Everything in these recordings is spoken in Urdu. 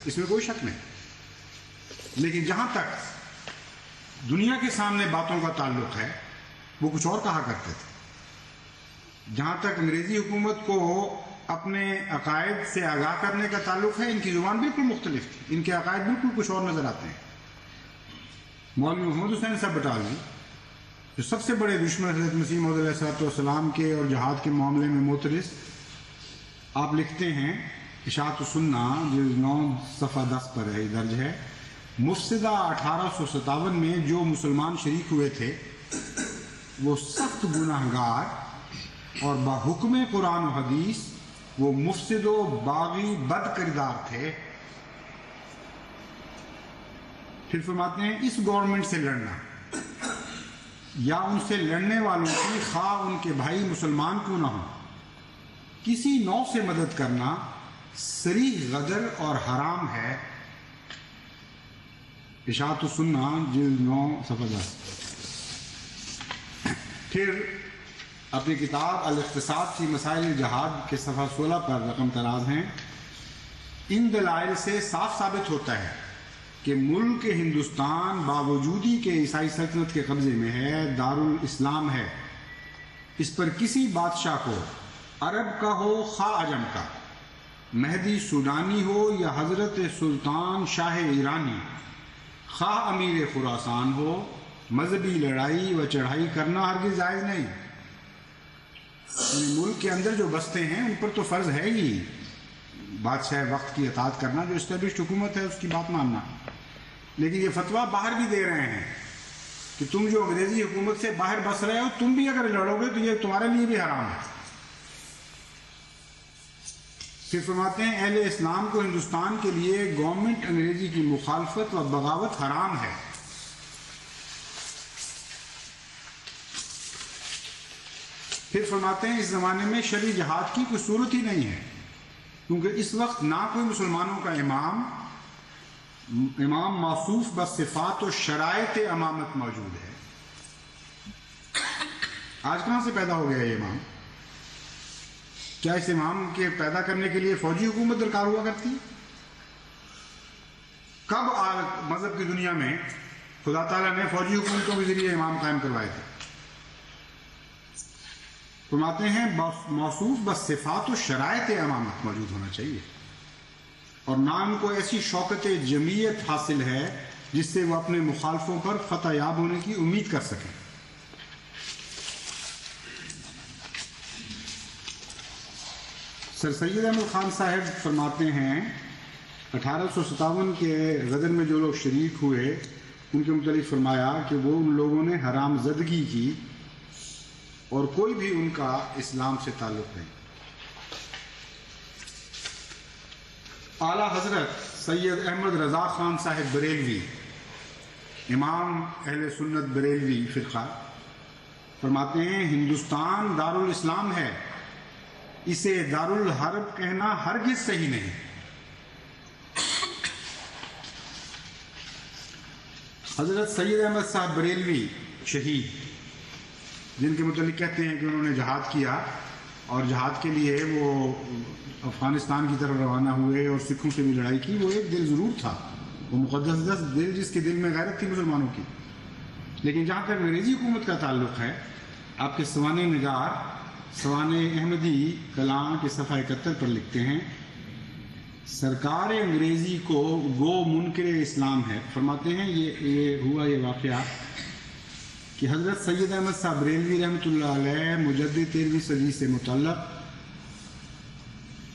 اس میں کوئی شک نہیں، لیکن جہاں تک دنیا کے سامنے باتوں کا تعلق ہے وہ کچھ اور کہا کرتے تھے۔ جہاں تک انگریزی حکومت کو اپنے عقائد سے آگاہ کرنے کا تعلق ہے، ان کی زبان بالکل مختلف تھی، ان کے عقائد بالکل کچھ اور نظر آتے ہیں۔ مولوی محمد حسین صاحب بٹالوی جو سب سے بڑے دشمن حضرت مسیح موعود علیہ السلام کے اور جہاد کے معاملے میں معترض، آپ لکھتے ہیں اشاعت السنہ جلد 9 صفحہ 10 پر ہے درج ہے، مفسدہ 1857 میں جو مسلمان شریک ہوئے تھے وہ سخت گناہگار اور بحکم قرآن و حدیث وہ مفسد و باغی بد کردار تھے۔ پھر فرماتے ہیں اس گورنمنٹ سے لڑنا یا ان سے لڑنے والوں کی خواہ ان کے بھائی مسلمان کیوں نہ ہوں، کسی نوع سے مدد کرنا صریح غدر اور حرام ہے۔ اشاعت السنہ جلد 9 صفحہ 10۔ پھر اپنی کتاب الاقتصاد فی مسائل جہاد کے صفحہ 16 پر رقم تراز ہیں، ان دلائل سے صاف ثابت ہوتا ہے کہ ملک ہندوستان باوجودی کے عیسائی سلطنت کے قبضے میں ہے، دارالاسلام ہے، اس پر کسی بادشاہ کو عرب کا ہو خواہ عجم کا، مہدی سودانی ہو یا حضرت سلطان شاہ ایرانی، خواہ امیر خراسان ہو، مذہبی لڑائی و چڑھائی کرنا ہرگز جائز نہیں۔ ملک کے اندر جو بستے ہیں ان پر تو فرض ہے ہی بادشاہ وقت کی اطاعت کرنا، جو اسٹیبلشڈ حکومت ہے اس کی بات ماننا، لیکن یہ فتویٰ باہر بھی دے رہے ہیں کہ تم جو انگریزی حکومت سے باہر بس رہے ہو، تم بھی اگر لڑو گے تو یہ تمہارے لیے بھی حرام ہے۔ پھر فرماتے ہیں اہل اسلام کو ہندوستان کے لیے گورنمنٹ انگریزی کی مخالفت و بغاوت حرام ہے۔ پھر فرماتے ہیں اس زمانے میں شرعی جہاد کی کوئی صورت ہی نہیں ہے، کیونکہ اس وقت نہ کوئی مسلمانوں کا امام موصوف بصفات و شرائط امامت موجود ہے۔ آج کہاں سے پیدا ہو گیا یہ امام؟ کیا اس امام کے پیدا کرنے کے لیے فوجی حکومت درکار ہوا کرتی؟ کب مذہب کی دنیا میں خدا تعالیٰ نے فوجی حکومتوں کے ذریعے امام قائم کروائے تھے؟ فرماتے ہیں موصوف بصفات و شرائط امامت موجود ہونا چاہیے، اور نہ ان کو ایسی شوکت جمعیت حاصل ہے جس سے وہ اپنے مخالفوں پر فتح یاب ہونے کی امید کر سکیں۔ سر سید احمد خان صاحب فرماتے ہیں 1857 کے غدر میں جو لوگ شریک ہوئے ان کے متعلق فرمایا کہ وہ ان لوگوں نے حرام زدگی کی اور کوئی بھی ان کا اسلام سے تعلق نہیں۔ اعلیٰ حضرت سید احمد رضا خان صاحب بریلوی، امام اہل سنت بریلوی فرقہ، فرماتے ہیں ہندوستان دارالاسلام ہے، اسے دارالحرب کہنا ہرگز صحیح نہیں۔ حضرت سید احمد صاحب بریلوی شہید، جن کے متعلق کہتے ہیں کہ انہوں نے جہاد کیا اور جہاد کے لیے وہ افغانستان کی طرف روانہ ہوئے اور سکھوں سے بھی لڑائی کی، وہ ایک دل ضرور تھا، وہ مقدس دل جس کے دل میں غیرت تھی مسلمانوں کی۔ لیکن جہاں تک انگریزی حکومت کا تعلق ہے، آپ کے سوانح نگار سوانح احمدی کلام کے صفحہ 71 پر لکھتے ہیں سرکار انگریزی کو گو منکر اسلام ہے۔ فرماتے ہیں یہ ہوا یہ واقعہ کہ حضرت سید احمد صاحب بریلوی رحمۃ اللہ علیہ مجدد 13ویں صدی سے متعلق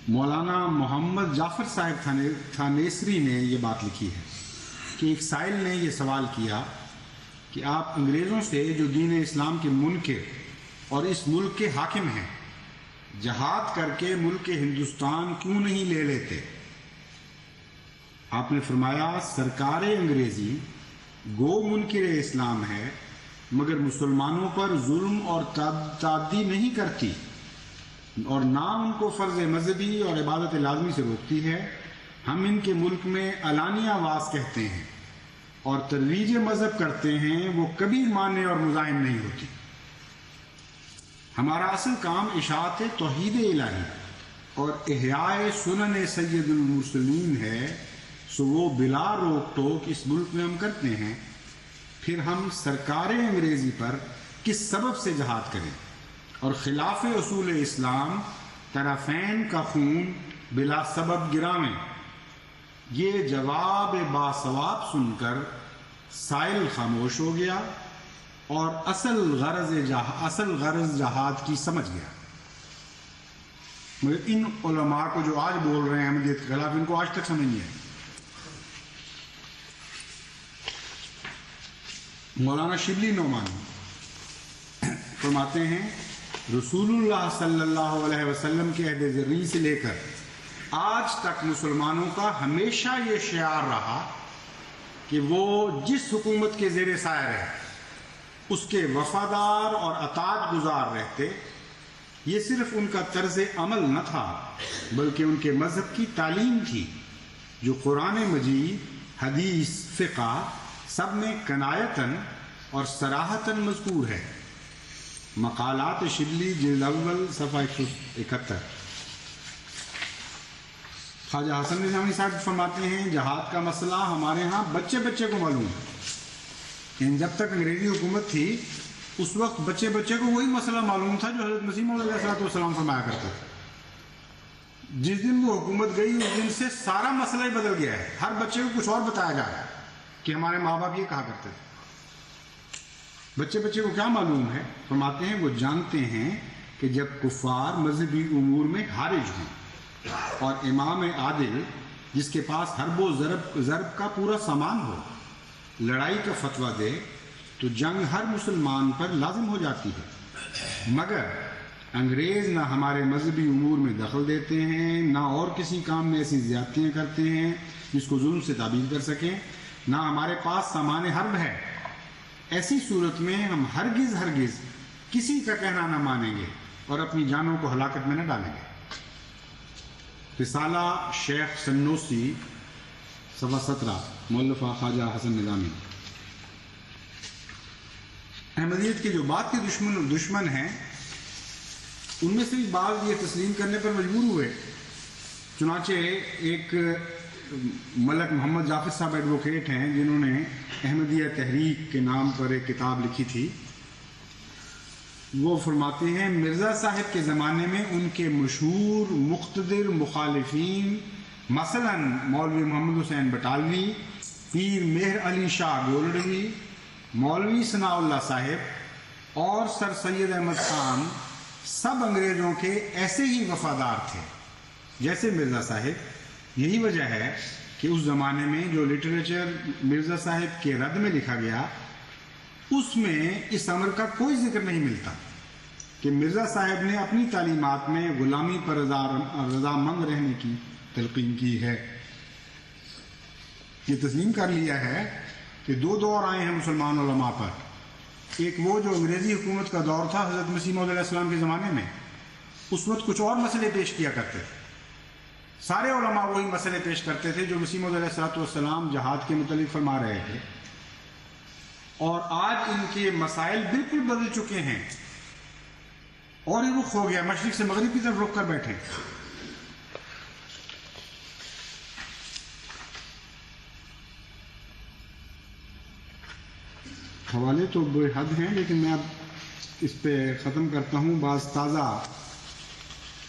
مولانا محمد جعفر صاحب تھانیسری نے یہ بات لکھی ہے کہ ایک سائل نے یہ سوال کیا کہ آپ انگریزوں سے جو دین اسلام کے منکر اور اس ملک کے حاکم ہیں، جہاد کر کے ملک ہندوستان کیوں نہیں لے لیتے؟ آپ نے فرمایا سرکار انگریزی گو منکر اسلام ہے مگر مسلمانوں پر ظلم اور تعدی نہیں کرتی اور نہ ان کو فرض مذہبی اور عبادت لازمی سے روکتی ہے۔ ہم ان کے ملک میں علانیہ واز کہتے ہیں اور ترویج مذہب کرتے ہیں، وہ کبھی ماننے اور مزاحم نہیں ہوتی۔ ہمارا اصل کام اشاعت توحید الہی اور احیاء سنن سید المرسلین ہے، سو وہ بلا روک ٹوک اس ملک میں ہم کرتے ہیں، پھر ہم سرکار انگریزی پر کس سبب سے جہاد کریں اور خلاف اصول اسلام طرفین کا خون بلا سبب گراویں؟ یہ جواب باثواب سن کر سائل خاموش ہو گیا اور اصل غرض جہاد کی سمجھ گیا۔ مگر ان علماء کو جو آج بول رہے ہیں احمدیت کے خلاف، ان کو آج تک سمجھ نہیں ہے۔ مولانا شبلی نعمانی فرماتے ہیں رسول اللہ صلی اللہ علیہ وسلم کے عہد ذری سے لے کر آج تک مسلمانوں کا ہمیشہ یہ شعار رہا کہ وہ جس حکومت کے زیر سایہ رہے اس کے وفادار اور اطاعت گزار رہتے۔ یہ صرف ان کا طرز عمل نہ تھا بلکہ ان کے مذہب کی تعلیم تھی جو قرآن مجید، حدیث، فقہ سب میں کنایتاً اور صراحتاً مذکور ہے۔ مقالات شبلی جلد اول صفحہ 171۔ خواجہ حسن نظامی صاحب فرماتے ہیں جہاد کا مسئلہ ہمارے ہاں بچے بچے کو معلوم ہے۔ جب تک انگریزی حکومت تھی اس وقت بچے بچے کو وہی مسئلہ معلوم تھا جو حضرت مسیح موعود علیہ السلام فرمایا کرتے تھے۔ جس دن وہ حکومت گئی اس دن سے سارا مسئلہ ہی بدل گیا ہے۔ ہر بچے کو کچھ اور بتایا جا رہا ہے کہ ہمارے ماں باپ یہ کہا کرتے تھے۔ بچے بچے کو کیا معلوم ہے؟ فرماتے ہیں وہ جانتے ہیں کہ جب کفار مذہبی امور میں حارج ہوں اور امام عادل جس کے پاس حرب و ضرب کا پورا سامان ہو لڑائی کا فتویٰ دے تو جنگ ہر مسلمان پر لازم ہو جاتی ہے، مگر انگریز نہ ہمارے مذہبی امور میں دخل دیتے ہیں، نہ اور کسی کام میں ایسی زیادتیاں کرتے ہیں جس کو ظلم سے تعبیر کر سکیں، نہ ہمارے پاس سامان حرب ہے۔ ایسی صورت میں ہم ہرگز کسی کا کہنا نہ مانیں گے اور اپنی جانوں کو ہلاکت میں نہ ڈالیں گے۔ رسالہ شیخ سنوسی صفحہ 17، مؤلفہ خواجہ حسن نظامی۔ احمدیت کے جو بات کے دشمن ہیں ان میں سے بھی بعض یہ تسلیم کرنے پر مجبور ہوئے۔ چنانچہ ایک ملک محمد جعفر صاحب ایڈوکیٹ ہیں جنہوں نے احمدیہ تحریک کے نام پر ایک کتاب لکھی تھی۔ وہ فرماتے ہیں مرزا صاحب کے زمانے میں ان کے مشہور مقتدر مخالفین مثلا مولوی محمد حسین بٹالوی، پیر مہر علی شاہ گولڑوی، مولوی ثناء اللہ صاحب اور سر سید احمد خان سب انگریزوں کے ایسے ہی وفادار تھے جیسے مرزا صاحب۔ یہی وجہ ہے کہ اس زمانے میں جو لٹریچر مرزا صاحب کے رد میں لکھا گیا اس میں اس امر کا کوئی ذکر نہیں ملتا کہ مرزا صاحب نے اپنی تعلیمات میں غلامی پر رضامند رہنے کی تلقین کی ہے۔ یہ تسلیم کر لیا ہے کہ دو دور آئے ہیں مسلمان علماء پر، ایک وہ جو انگریزی حکومت کا دور تھا حضرت مسیح موعود علیہ السلام کے زمانے میں، اس وقت کچھ اور مسئلے پیش کیا کرتے تھے، سارے علماء وہی مسئلے پیش کرتے تھے جو مسیح موعود علیہ السلام جہاد کے متعلق فرما رہے تھے، اور آج ان کے مسائل بالکل بدل چکے ہیں اور یہ رخ ہو گیا، مشرق سے مغرب کی طرف رخ کر بیٹھے۔ حوالے تو بے حد ہیں لیکن میں اب اس پہ ختم کرتا ہوں بعض تازہ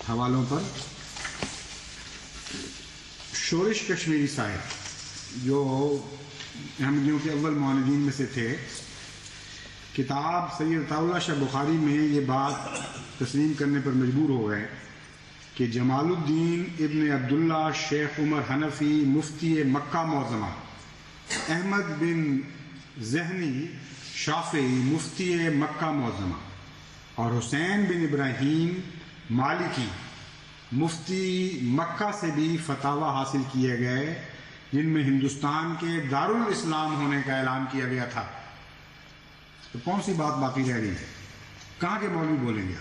حوالوں پر۔ شورش کشمیری صاحب جو احمدیوں کے اول معاندین میں سے تھے، کتاب سید عطاء اللہ شاہ بخاری میں یہ بات تسلیم کرنے پر مجبور ہو گئے کہ جمال الدین ابن عبداللہ شیخ عمر حنفی مفتی مکہ معظمہ، احمد بن ذہنی شافعی مفتی مکہ معظمہ اور حسین بن ابراہیم مالکی مفتی مکہ سے بھی فتاوی حاصل کیے گئے جن میں ہندوستان کے دارالاسلام ہونے کا اعلان کیا گیا تھا۔ تو کون سی بات باقی رہ گئی ہے؟ کہاں کے مولوی بولیں گے؟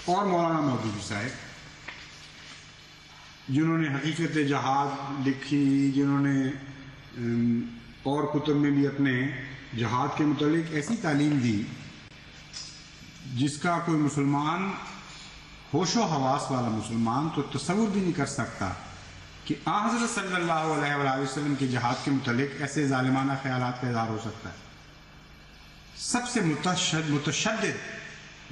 اور مولانا مودودی صاحب جنہوں نے حقیقت جہاد لکھی، جنہوں نے اور کتب میں بھی اپنے جہاد کے متعلق ایسی تعلیم دی جس کا کوئی مسلمان ہوش و حواس والا مسلمان تو تصور بھی نہیں کر سکتا کہ حضرت صلی اللہ علیہ وآلہ وسلم کے جہاد کے متعلق ایسے ظالمانہ خیالات کا اظہار ہو سکتا ہے۔ سب سے متشدد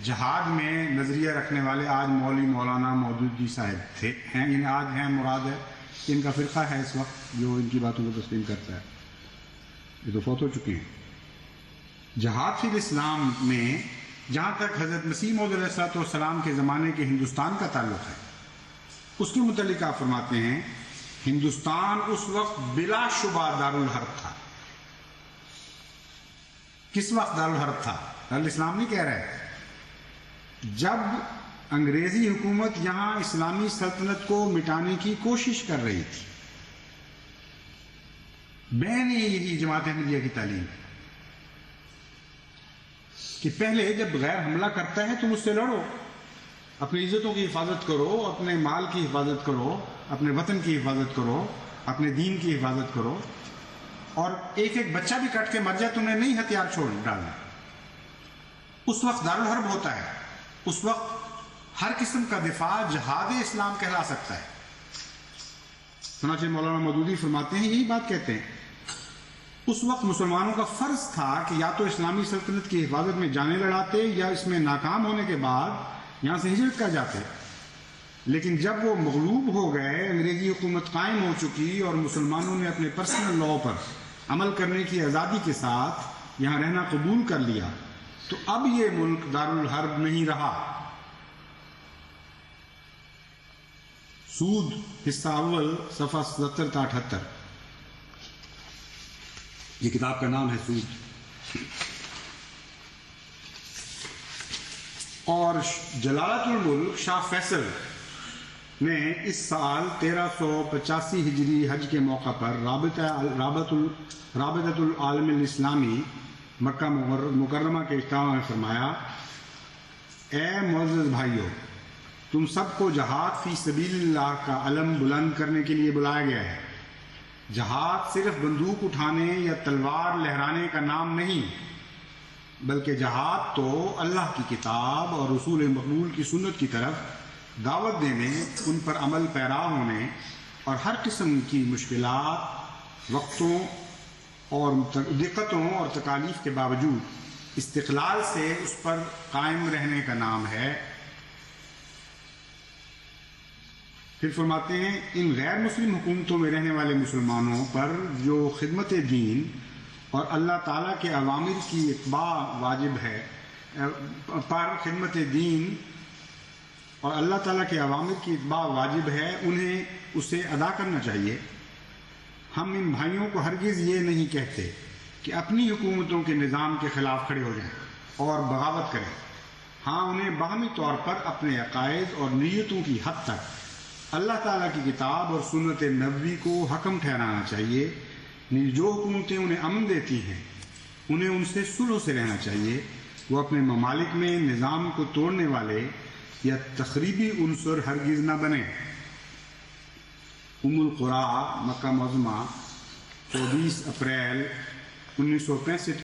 جہاد میں نظریہ رکھنے والے آج مولوی مولانا مودودی صاحب تھے، ہیں آج ہیں، مراد ہے کہ ان کا فرقہ ہے اس وقت جو ان کی باتوں کو تسلیم کرتا ہے، یہ تو فوت ہو چکے ہیں۔ جہاد فی الاسلام میں جہاں تک حضرت مسیح موعود علیہ الصلوۃ والسلام کے زمانے کے ہندوستان کا تعلق ہے، اس کے متعلق آپ فرماتے ہیں ہندوستان اس وقت بلا شبہ دارالحرب تھا۔ کس وقت دارالحرب تھا؟ دارالاسلام نہیں کہہ رہے، جب انگریزی حکومت یہاں اسلامی سلطنت کو مٹانے کی کوشش کر رہی تھی۔ بین یہی جماعت احمدیہ کی تعلیم ہے کہ پہلے جب غیر حملہ کرتا ہے تم اس سے لڑو، اپنی عزتوں کی حفاظت کرو، اپنے مال کی حفاظت کرو، اپنے وطن کی حفاظت کرو، اپنے دین کی حفاظت کرو، اور ایک ایک بچہ بھی کٹ کے مر جائے تم نے نہیں ہتھیار چھوڑ ڈالنا۔ اس وقت دارالحرب ہوتا ہے، اس وقت ہر قسم کا دفاع جہاد اسلام کہلا سکتا ہے۔ چنانچہ مولانا مودودی فرماتے ہیں، یہی بات کہتے ہیں، اس وقت مسلمانوں کا فرض تھا کہ یا تو اسلامی سلطنت کی حفاظت میں جانیں لڑاتے یا اس میں ناکام ہونے کے بعد یہاں سے ہجرت کر جاتے۔ لیکن جب وہ مغلوب ہو گئے، انگریزی حکومت قائم ہو چکی اور مسلمانوں نے اپنے پرسنل لاء پر عمل کرنے کی آزادی کے ساتھ یہاں رہنا قبول کر لیا، تو اب یہ ملک دارالحرب نہیں رہا۔ سود حصہ اول صفحہ 77 تا 78، یہ کتاب کا نام ہے سود۔ اور جلالت الملک شاہ فیصل نے اس سال 1385 ہجری حج کے موقع پر رابطۃ العالم الاسلامی مکہ مکرمہ کے اجتماع میں فرمایا، اے معزز بھائیو، تم سب کو جہاد فی سبیل اللہ کا علم بلند کرنے کے لیے بلایا گیا ہے۔ جہاد صرف بندوق اٹھانے یا تلوار لہرانے کا نام نہیں، بلکہ جہاد تو اللہ کی کتاب اور رسول مقبول کی سنت کی طرف دعوت دینے، ان پر عمل پیرا ہونے اور ہر قسم کی مشکلات، وقتوں اور دقتوں اور تکالیف کے باوجود استقلال سے اس پر قائم رہنے کا نام ہے۔ پھر فرماتے ہیں، ان غیر مسلم حکومتوں میں رہنے والے مسلمانوں پر جو خدمت دین اور اللہ تعالیٰ کے اوامر کی اتباع واجب ہے، خدمت دین اور اللہ تعالیٰ کے اوامر کی اتباع واجب ہے، انہیں اسے ادا کرنا چاہیے۔ ہم ان بھائیوں کو ہرگز یہ نہیں کہتے کہ اپنی حکومتوں کے نظام کے خلاف کھڑے ہو جائیں اور بغاوت کریں۔ ہاں، انہیں باہمی طور پر اپنے عقائد اور نیتوں کی حد تک اللہ تعالیٰ کی کتاب اور سنت نبوی کو حکم ٹھہرانا چاہیے۔ جو حکومتیں انہیں امن دیتی ہیں، انہیں ان سے صلح سے رہنا چاہیے۔ وہ اپنے ممالک میں نظام کو توڑنے والے یا تخریبی عنصر ہرگز نہ بنیں۔ القرا مکہ معظمہ 24 اپریل 1965